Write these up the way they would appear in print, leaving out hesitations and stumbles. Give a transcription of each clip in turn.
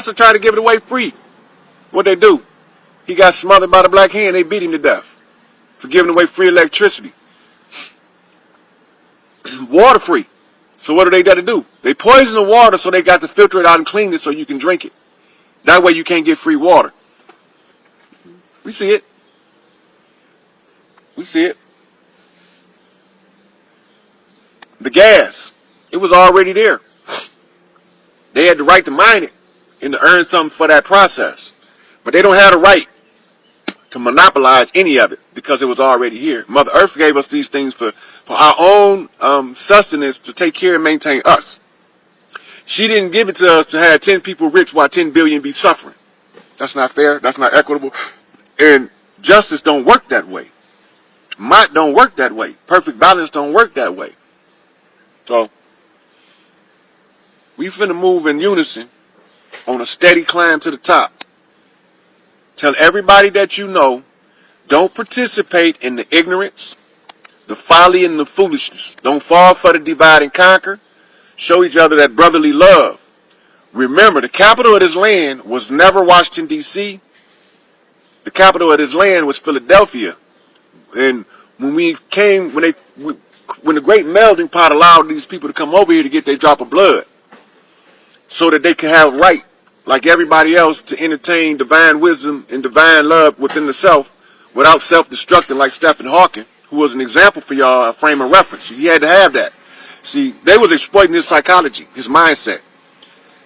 to try to give it away free. What they do? He got smothered by the black hand. They beat him to death for giving away free electricity. Water free. So what do they got to do? They poison the water so they got to filter it out and clean it so you can drink it. That way you can't get free water. We see it. We see it. The gas. It was already there. They had the right to mine it and to earn something for that process. But they don't have the right to monopolize any of it because it was already here. Mother Earth gave us these things for our own sustenance, to take care and maintain us. She didn't give it to us to have 10 people rich while 10 billion be suffering. That's not fair. That's not equitable. And justice don't work that way. Might don't work that way. Perfect balance don't work that way. So we finna move in unison on a steady climb to the top. Tell everybody that you know, don't participate in the ignorance, the folly, and the foolishness. Don't fall for the divide and conquer. Show each other that brotherly love. Remember, the capital of this land was never Washington, D.C. The capital of this land was Philadelphia. And when the great melting pot allowed these people to come over here to get their drop of blood, so that they could have right, like everybody else, to entertain divine wisdom and divine love within the self without self-destructing, like Stephen Hawking, who was an example for y'all, a frame of reference. He had to have that. See, they was exploiting his psychology, his mindset.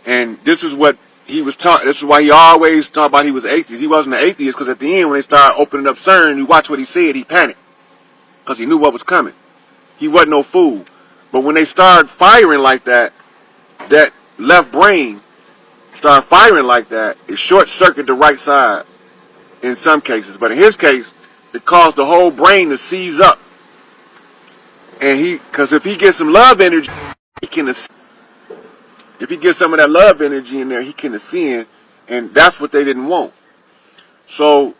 And this is what he was taught. This is why he always talked about he was an atheist. He wasn't an atheist because at the end, when they started opening up CERN, you watch what he said, he panicked because he knew what was coming. He wasn't no fool. But when they started firing like that, that left brain started firing like that, it short-circuited the right side in some cases. But in his case, it caused the whole brain to seize up. And because if he gets some love energy, he can ascend. If he gets some of that love energy in there, he can ascend. And that's what they didn't want. So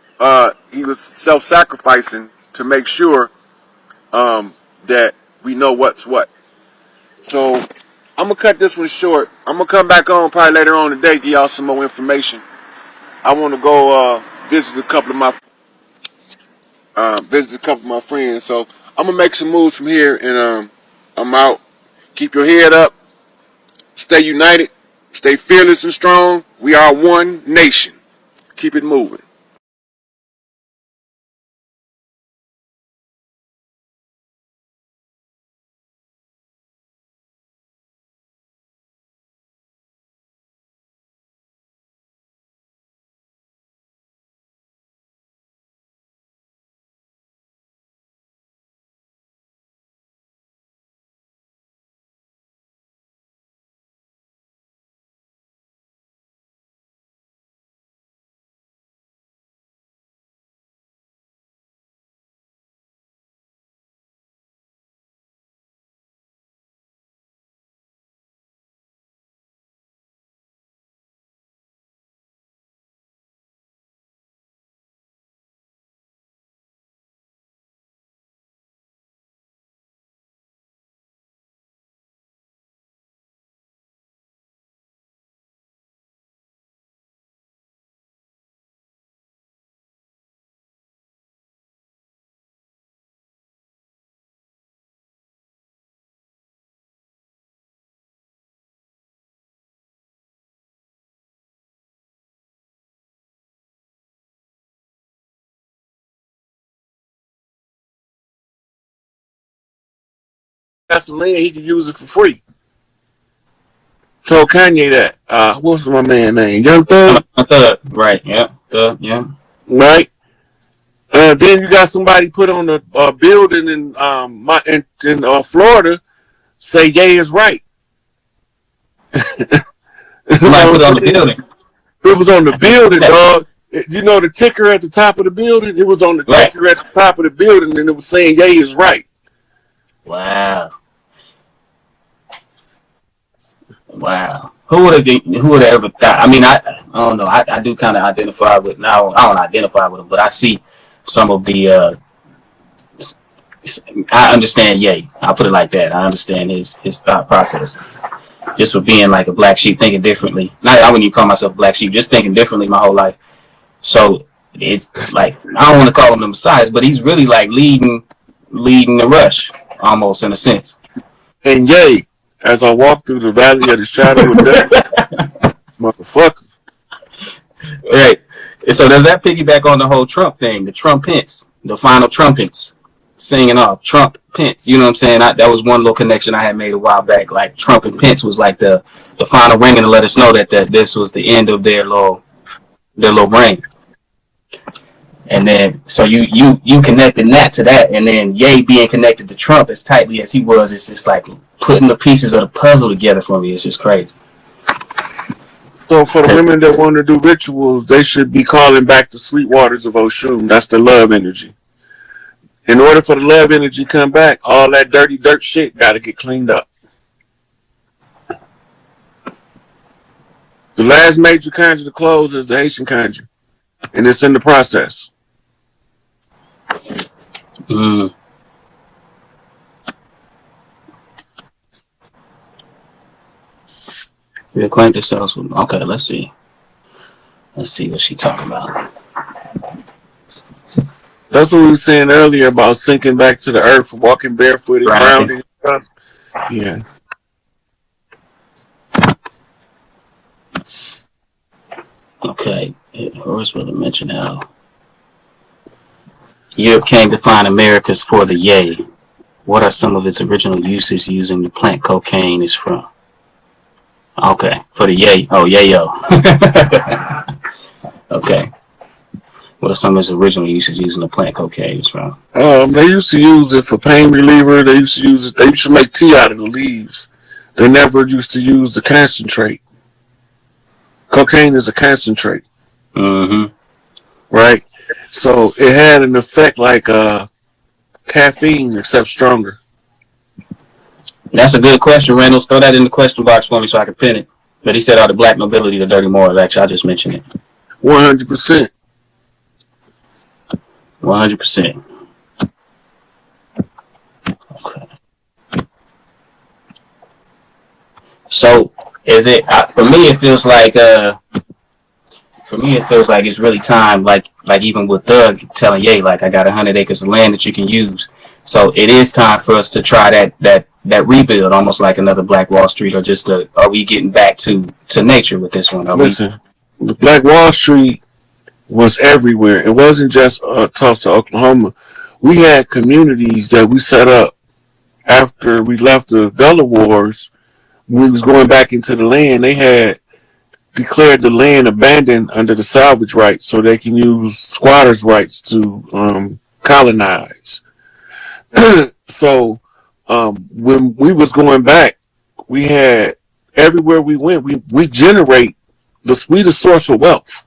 he was self-sacrificing to make sure that we know what's what. So I'm going to cut this one short. I'm going to come back on probably later on today, give y'all some more information. I want to go visit a couple of my friends. So I'm going to make some moves from here, and I'm out. Keep your head up. Stay united. Stay fearless and strong. We are one nation. Keep it moving. Got some land, he could use it for free. Told Kanye that. What's my man name? Young Thug? Thug, right, yeah. Thug, yeah. Right? Then you got somebody put on the building in Florida, say yay is right. Somebody put on the building. It was on the building, dog. You know the ticker at the top of the building? It was on the ticker at the top of the building, and it was saying yay is right. Wow. Wow. Who would have ever thought? I mean, I don't know. I do kind of identify with, now I don't identify with him, but I see some of the I understand Ye. I'll put it like that. I understand his thought process. just for being like a black sheep, thinking differently. Not I wouldn't even call myself a black sheep, just thinking differently my whole life. So it's like I don't want to call him the Messiah, but he's really like leading the rush almost in a sense. And yay, as I walk through the valley of the shadow of death, motherfucker. Right. So does that piggyback on the whole Trump thing, the trumpets, the final trumpets singing off, Trump Pence, you know what I'm saying? That was one little connection I had made a while back. Like Trump and Pence was like the final ringing to let us know that this was the end of their little reign. And then so you connected that to that, and then Ye being connected to Trump as tightly as he was, it's just like putting the pieces of the puzzle together for me. It's just crazy. So for the women that want to do rituals, they should be calling back the sweet waters of Oshun. That's the love energy. In order for the love energy to come back, all that dirty dirt shit got to get cleaned up. The last major conjure to close is the Haitian conjure, and it's in the process. Mm. We acquaint ourselves with. Okay, let's see. Let's see what she talking about. That's what we were saying earlier about sinking back to the earth, walking barefoot and grounding. Yeah. Okay, Horace Brother mentioned how Europe came to find Americas for the yay. What are some of its original uses using the plant cocaine is from? Okay, for the yay. Oh, yayo. Okay. What are some of its original uses using the plant cocaine is from? They used to use it for pain reliever. They used to use it. They used to make tea out of the leaves. They never used to use the concentrate. Cocaine is a concentrate. Mm-hmm. Right? So it had an effect like caffeine, except stronger. That's a good question, Reynolds. Throw that in the question box for me so I can pin it. But he said all the black nobility, the dirty morals. Actually, I just mentioned it. 100%. 100%. Okay. So is it for me? It feels like it's really time. Like even with Doug telling Ye, like I got 100 acres of land that you can use. So it is time for us to try that rebuild, almost like another Black Wall Street, or just are we getting back to nature with this one? Listen, the Black Wall Street was everywhere. It wasn't just Tulsa, Oklahoma. We had communities that we set up after we left the Gullah Wars. When we was going back into the land, they had declared the land abandoned under the salvage rights so they can use squatters' rights to colonize. So when we was going back, we had everywhere we went, we generate the sweetest source of wealth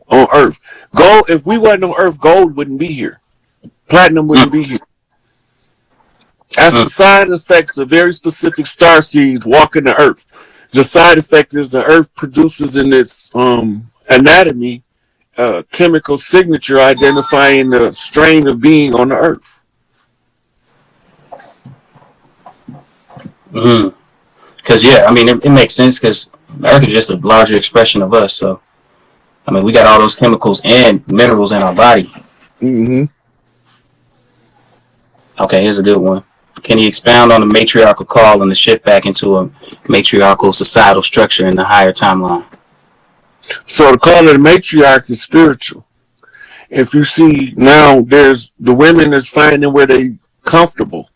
on earth. Gold, if we wasn't on earth, gold wouldn't be here. Platinum wouldn't be here. As the side effects of very specific star seeds walking the earth. The side effect is the earth produces in its anatomy chemical signature identifying the strain of being on the earth. Because I mean it makes sense because Earth is just a larger expression of us. So I mean we got all those chemicals and minerals in our body. Mm-hmm. Okay, here's a good one. Can you expound on the matriarchal call and the shift back into a matriarchal societal structure in the higher timeline? So the call of the matriarch is spiritual. If you see now, there's the women is finding where they comfortable.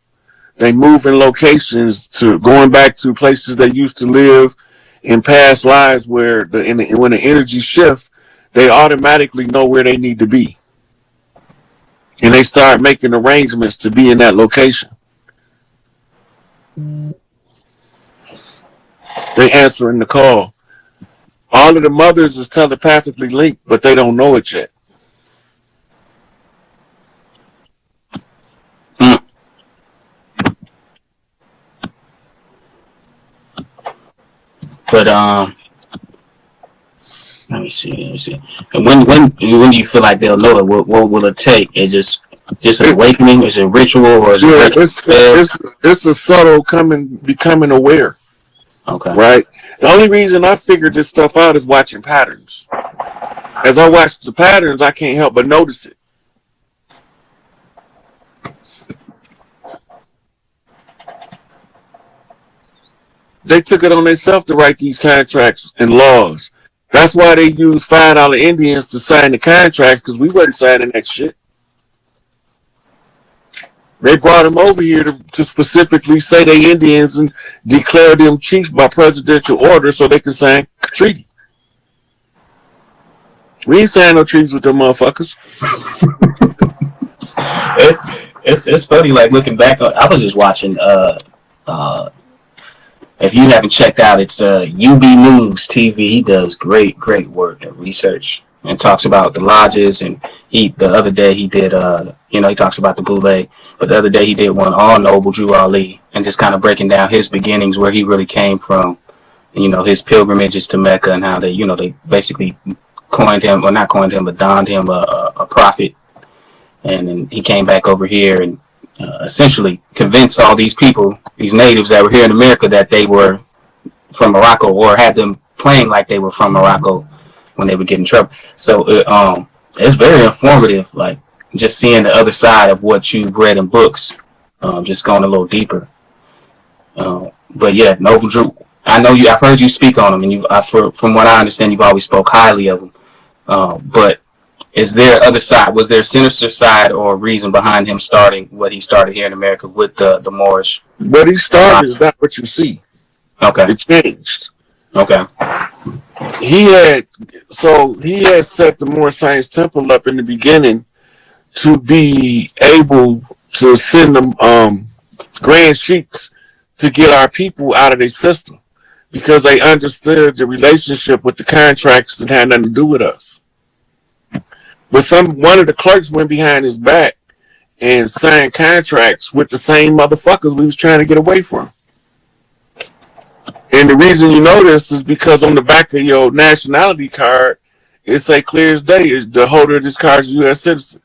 They move in locations to going back to places they used to live in past lives where when the energy shifts, they automatically know where they need to be. And they start making arrangements to be in that location. They answering the call. All of the mothers is telepathically linked, but they don't know it yet. But let me see. And when do you feel like they'll know it? What will it take? Is just an awakening? Is it ritual or is it it's a subtle becoming aware. Okay. Right? The only reason I figured this stuff out is watching patterns. As I watch the patterns, I can't help but notice it. They took it on themselves to write these contracts and laws. That's why they use $5 Indians to sign the contract, because we wasn't signing that shit. They brought them over here to specifically say they Indians and declare them chiefs by presidential order so they can sign a treaty. We ain't signing no treaties with them motherfuckers. It's funny, like looking back on. I was just watching. If you haven't checked out, it's UB News TV. He does great work and research and talks about the lodges. And the other day he did, he talks about the bootleg. But the other day he did one on Noble Drew Ali and just kind of breaking down his beginnings, where he really came from, his pilgrimages to Mecca, and how they basically coined him, or not coined him, but donned him a prophet. And then he came back over here and essentially convinced all these people, these natives that were here in America, that they were from Morocco, or had them playing like they were from Morocco when they would get in trouble. So it's very informative, like just seeing the other side of what you've read in books, just going a little deeper. But yeah, Noble Drew, I've heard you speak on him, and from what I understand, you've always spoke highly of him. But is there other side? Was there a sinister side or reason behind him starting what he started here in America with the Moorish? What he started is not what you see. Okay. It changed. Okay. He had set the Moorish Science Temple up in the beginning to be able to send them grand sheiks to get our people out of their system, because they understood the relationship with the contracts that had nothing to do with us. But one of the clerks went behind his back and signed contracts with the same motherfuckers we was trying to get away from. And the reason you know this is because on the back of your nationality card, it say clear as day, the holder of this card is a U.S. citizen.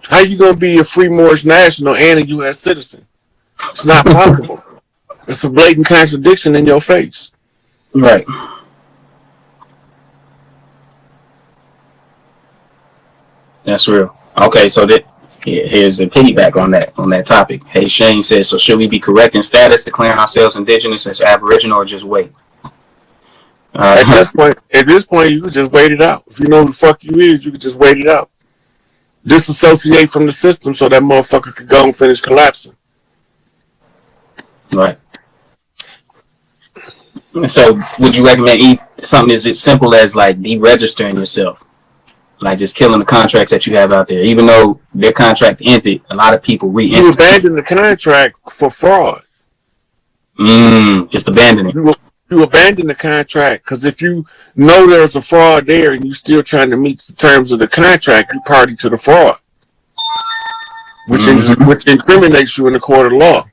How you gonna be a free Moorish national and a U.S. citizen? It's not possible. It's a blatant contradiction in your face. Right. That's real. Okay, so here's a piggyback on that topic. Hey, Shane says, so should we be correct in status, declaring ourselves indigenous as Aboriginal, or just wait? At this point, you can just wait it out. If you know who the fuck you is, you can just wait it out. Disassociate from the system so that motherfucker could go and finish collapsing. Right. So, would you recommend something as simple as like deregistering yourself? Like just killing the contracts that you have out there, even though their contract ended. A lot of people You abandon the contract for fraud. Just abandon it. You abandon the contract because if you know there's a fraud there and you're still trying to meet the terms of the contract, you party to the fraud, which incriminates you in the court of law.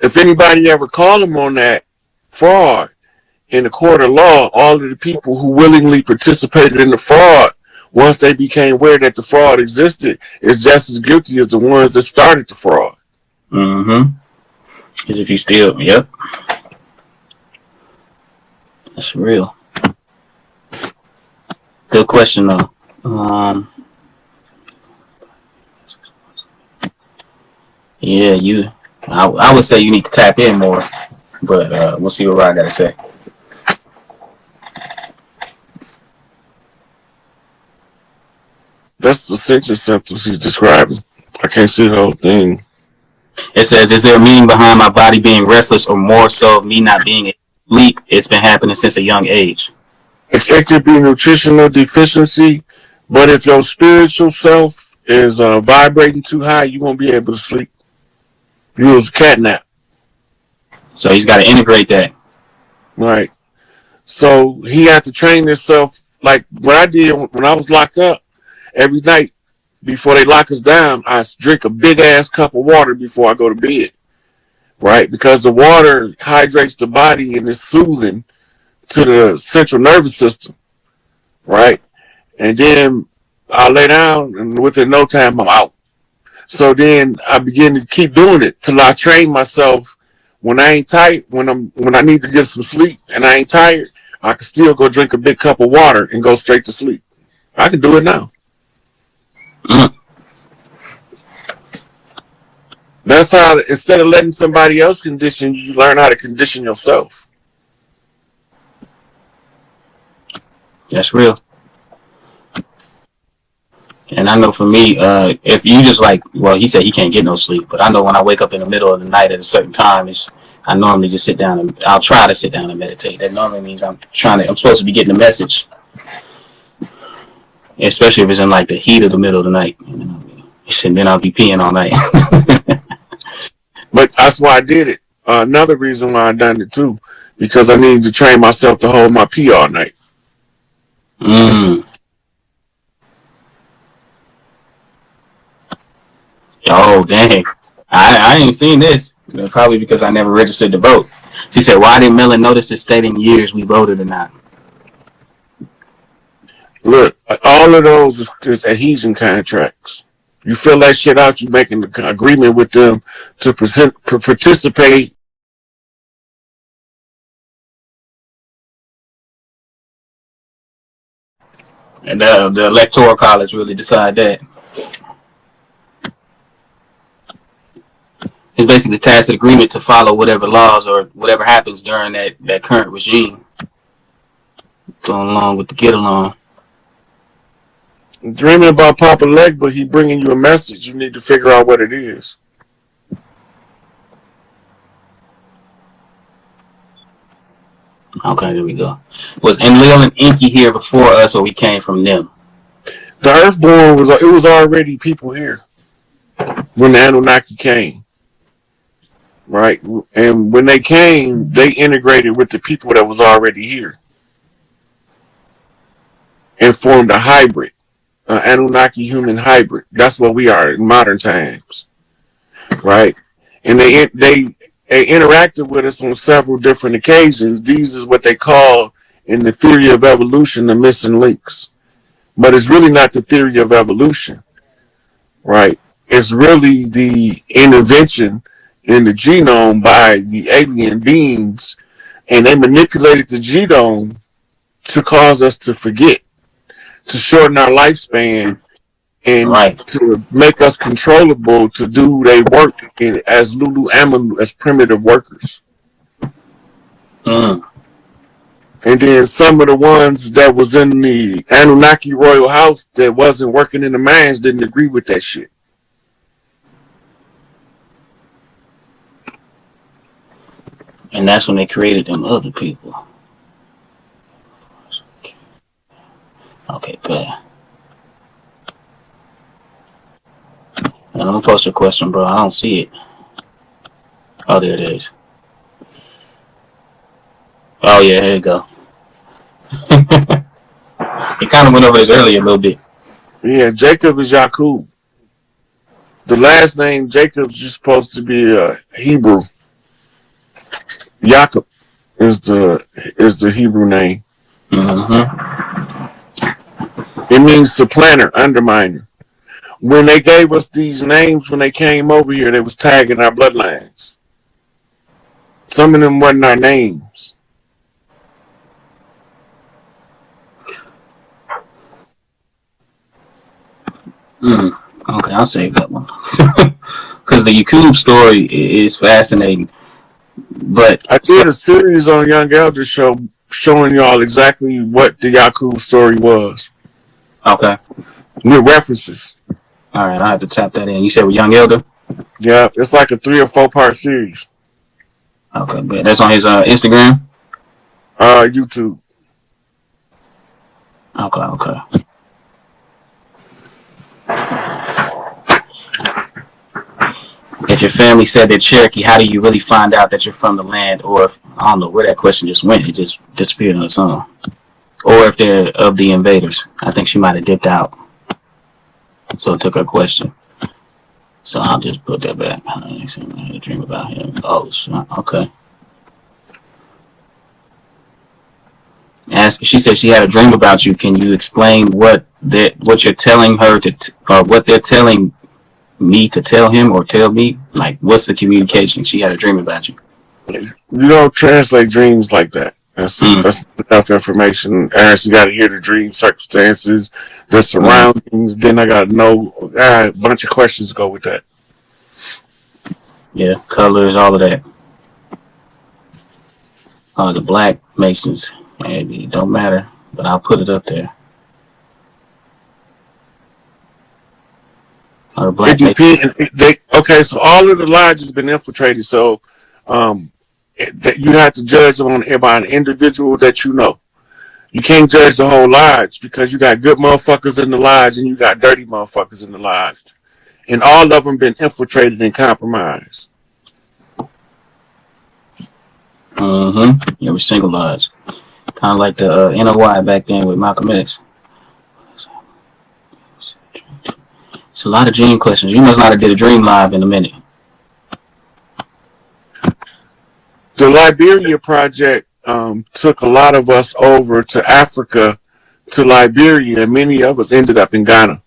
If anybody ever called them on that fraud in the court of law, all of the people who willingly participated in the fraud, once they became aware that the fraud existed, is just as guilty as the ones that started the fraud. Because if you still, yep. That's real. Good question, though. Yeah, I would say you need to tap in more, but we'll see what Rod got to say. That's the essential symptoms he's describing. I can't see the whole thing. It says, is there a meaning behind my body being restless, or more so me not being asleep? It's been happening since a young age. It could be nutritional deficiency, but if your spiritual self is vibrating too high, you won't be able to sleep. You use a cat nap. So he's got to integrate that. Right. So he had to train himself, like what I did when I was locked up. Every night before they lock us down, I drink a big ass cup of water before I go to bed. Right? Because the water hydrates the body and is soothing to the central nervous system. Right? And then I lay down and within no time I'm out. So then I begin to keep doing it till I train myself. When I ain't tired, when I need to get some sleep and I ain't tired, I can still go drink a big cup of water and go straight to sleep. I can do it now. Mm. That's how, instead of letting somebody else condition you, you learn how to condition yourself. That's real. And I know for me, if you just like, well, he said he can't get no sleep, but I know when I wake up in the middle of the night at a certain time, I normally just sit down and I'll try to sit down and meditate. That normally means I'm supposed to be getting a message, especially if it's in like the heat of the middle of the night. And then I'll be peeing all night. But that's why I did it. Another reason why I done it too, because I needed to train myself to hold my pee all night. Mm. Oh, dang. I ain't seen this. Probably because I never registered to vote. She said, why did Millen notice it stating years we voted or not? Look, all of those is adhesion contracts. You fill that shit out, you making an agreement with them to participate. And the electoral college really decide that. It's basically a tacit agreement to follow whatever laws or whatever happens during that current regime. Going along with the get along. Dreaming about Papa Leg, but he bringing you a message. You need to figure out what it is. Okay, there we go. Was Enlil and Inky here before us, or we came from them? The Earthborn was already people here when the Anunnaki came, right? And when they came, they integrated with the people that was already here and formed a hybrid, an Anunnaki human hybrid. That's what we are in modern times, right? And they interacted with us on several different occasions. These is what they call in the theory of evolution the missing links. But it's really not the theory of evolution, right? It's really the intervention in the genome by the alien beings, and they manipulated the genome to cause us to forget, to shorten our lifespan, and Right. to make us controllable to do their work as Lulu-Amalu, as primitive workers. Mm. And then some of the ones that was in the Anunnaki royal house that wasn't working in the mines didn't agree with that shit. And that's when they created them other people. Okay, bad. And I'm gonna post a question, bro. I don't see it. Oh, there it is. Oh yeah, here you go. It kind of went over this earlier a little bit. Yeah, Jacob is Yakub. The last name Jacob's just supposed to be Hebrew. Jacob is the Hebrew name. Mm-hmm. It means supplanter, underminer. When they gave us these names, when they came over here, they was tagging our bloodlines. Some of them wasn't our names. Okay, I'll save that one. Because the Yakub story is fascinating. But I did a series on Young Elder Show showing y'all exactly what the Yakub story was. Okay. With references. All right, I have to tap that in. You said with Young Elder? Yeah, it's like a 3 or 4 part series. Okay, but that's on his Instagram? YouTube. Okay. If your family said they're Cherokee, how do you really find out that you're from the land? Or if, I don't know where that question just went. It just disappeared on its own. Or if they're of the invaders. I think she might have dipped out. So it took her question. So I'll just put that back. I had a dream about him. Oh, okay. She said she had a dream about you. Can you explain what you're telling her or what they're telling me to tell him or tell me? Like, what's the communication? She had a dream about you. You don't translate dreams like that. That's enough information. Aaron, you got to hear the dream circumstances, the surroundings. Then I got to know a bunch of questions go with that. Yeah, colors, all of that. The black Masons, maybe it don't matter, but I'll put it up there. The black it depends. Okay, so all of the lodges has been infiltrated. So you have to judge them by an individual that you know. You can't judge the whole lodge because you got good motherfuckers in the lodge and you got dirty motherfuckers in the lodge, and all of them been infiltrated and compromised. Every single lodge. Kind of like the NOI back then with Malcolm X. It's a lot of dream questions. You must not have did a dream live in a minute. The Liberia project took a lot of us over to Africa, to Liberia, and many of us ended up in Ghana.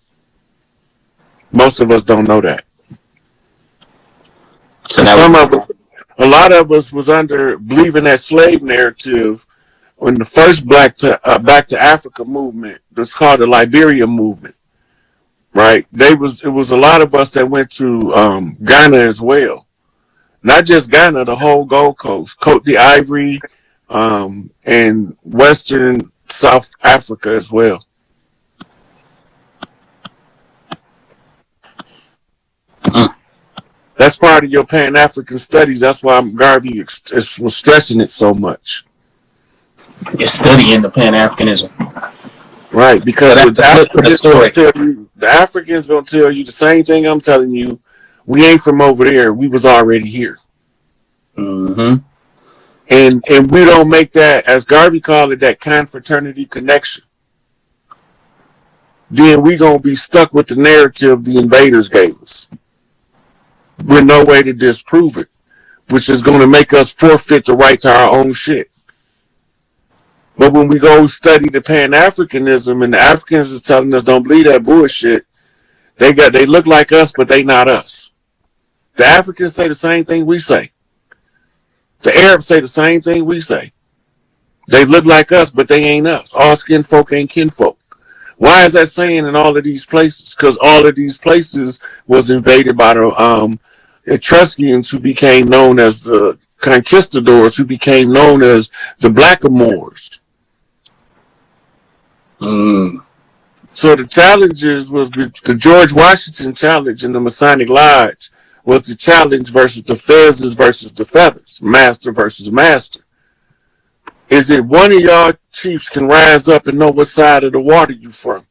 Most of us don't know that. So a lot of us was under believing that slave narrative when the first back to Africa movement was called the Liberia movement, right? It was a lot of us that went to Ghana as well. Not just Ghana, the whole Gold Coast, Côte d'Ivoire, and Western South Africa as well. That's part of your Pan-African studies. That's why Garvey was stressing it so much. You're studying the Pan-Africanism. Right, because the Africans going to tell you the same thing I'm telling you. We ain't from over there. We was already here. And we don't make that, as Garvey called it, that confraternity connection. Then we going to be stuck with the narrative the invaders gave us, with no way to disprove it, which is going to make us forfeit the right to our own shit. But when we go study the Pan-Africanism and the Africans is telling us don't believe that bullshit, they look like us, but they not us. The Africans say the same thing we say. The Arabs say the same thing we say. They look like us, but they ain't us. All skin folk ain't kinfolk. Why is that saying in all of these places? Because all of these places was invaded by the Etruscans, who became known as the conquistadors, who became known as the blackamoors. So the challenges was the George Washington challenge in the Masonic Lodge was the challenge versus the fezzes versus the feathers, master versus master. Is it one of y'all chiefs can rise up and know what side of the water you from?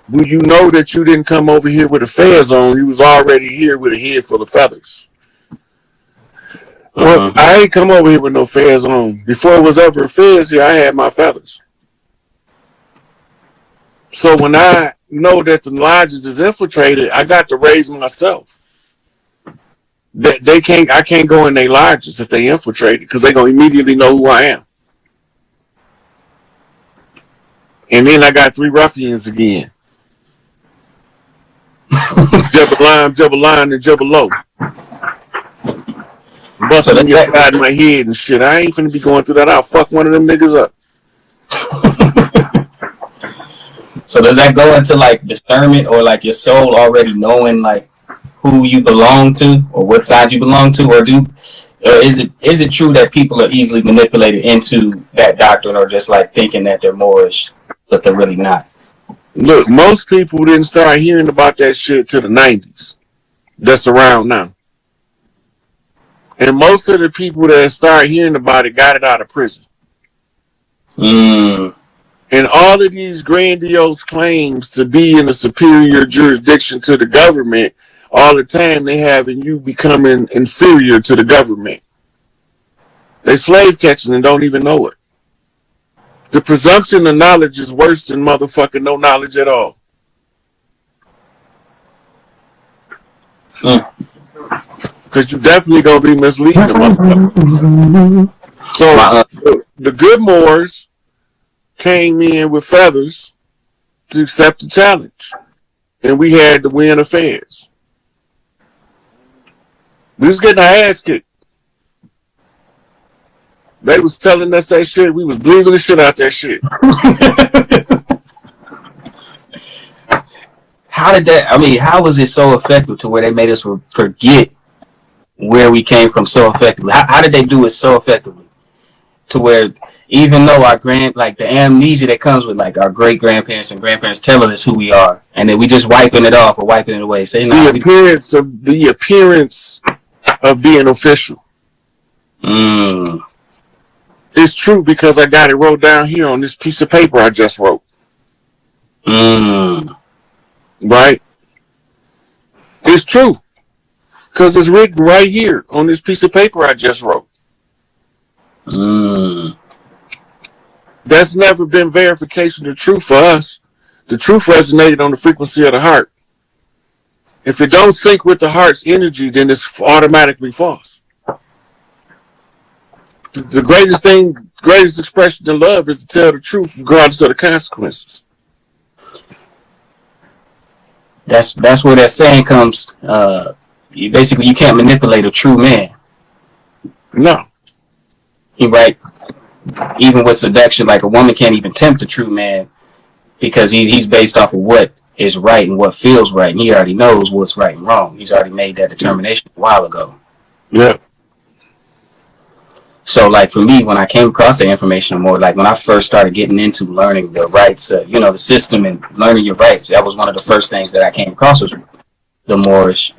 Will you know that you didn't come over here with a fez on? You was already here with a head full of feathers. Well, I ain't come over here with no fez on. Before it was ever a fez here, I had my feathers. So when I know that the lodges is infiltrated, I got to raise myself. That I can't go in their lodges if they infiltrate it, because they're gonna immediately know who I am. And then I got 3 ruffians again. Jabba-Lime, and Jabba-Lo. Busting me upside my head and shit. I ain't finna be going through that. I'll fuck one of them niggas up. So does that go into like discernment, or like your soul already knowing like who you belong to or what side you belong to, or is it true that people are easily manipulated into that doctrine, or just like thinking that they're Moorish but they're really not? Look, most people didn't start hearing about that shit till the 90s. That's around now. And most of the people that start hearing about it got it out of prison. And all of these grandiose claims to be in a superior jurisdiction to the government, all the time they having you becoming inferior to the government. They slave catching and don't even know it. The presumption of knowledge is worse than motherfucking no knowledge at all. Because you definitely gonna be misleading the motherfucker. So the good Moors came in with feathers to accept the challenge. and we had to win affairs. We was getting our ass kicked. They was telling us that shit. We was believing the shit out that shit. How did that? I mean, how was it so effective to where they made us forget where we came from so effectively? How did they do it so effectively to where even though our like the amnesia that comes with like our great grandparents and grandparents telling us who we are, and then we just wiping it off or wiping it away, saying the appearance of being official. It's true because I got it wrote down here on this piece of paper I just wrote. Right? It's true. Because it's written right here on this piece of paper I just wrote. That's never been verification of truth for us. The truth resonated on the frequency of the heart. If it don't sync with the heart's energy, then it's automatically false. The greatest expression of love is to tell the truth regardless of the consequences. That's where that saying comes. You can't manipulate a true man. No. You're right. Even with seduction, like a woman can't even tempt a true man because he's based off of what is right and what feels right, and he already knows what's right and wrong. He's already made that determination a while ago. Yeah. So, like for me, when I came across the information more, like when I first started getting into learning the rights, the system and learning your rights, that was one of the first things that I came across was the Moorish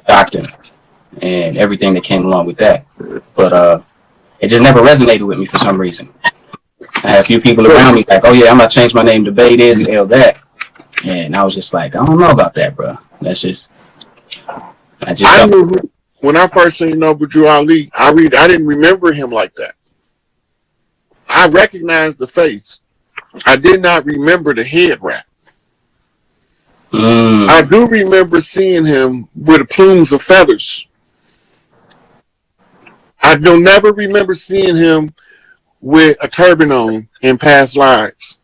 doctrine and everything that came along with that. But it just never resonated with me for some reason. I had a few people around me like, oh yeah, I'm gonna change my name to Bay this, L that, and I was just like, I don't know about that, bro. That's just, I knew when I first seen Noble Drew Ali, I didn't remember him like that. I recognized the face. I did not remember the head wrap. I do remember seeing him with plumes of feathers. I don't never remember seeing him with a turban on in past lives.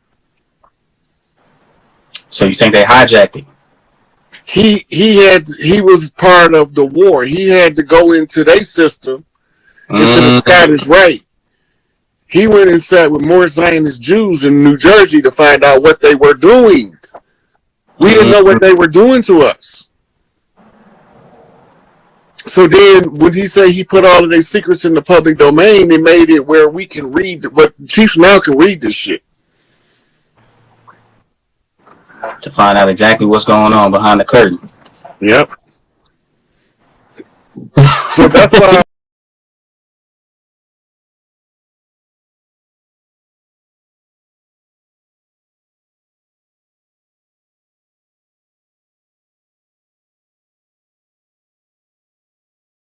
So you think they hijacked him? He was part of the war. He had to go into their system, into the Scottish Rite. He went and sat with more Zionist Jews in New Jersey to find out what they were doing. We didn't know what they were doing to us. So then when he said he put all of their secrets in the public domain, it made it where we can read, what Chiefs now can read this shit. To find out exactly what's going on behind the curtain. Yep. So that's why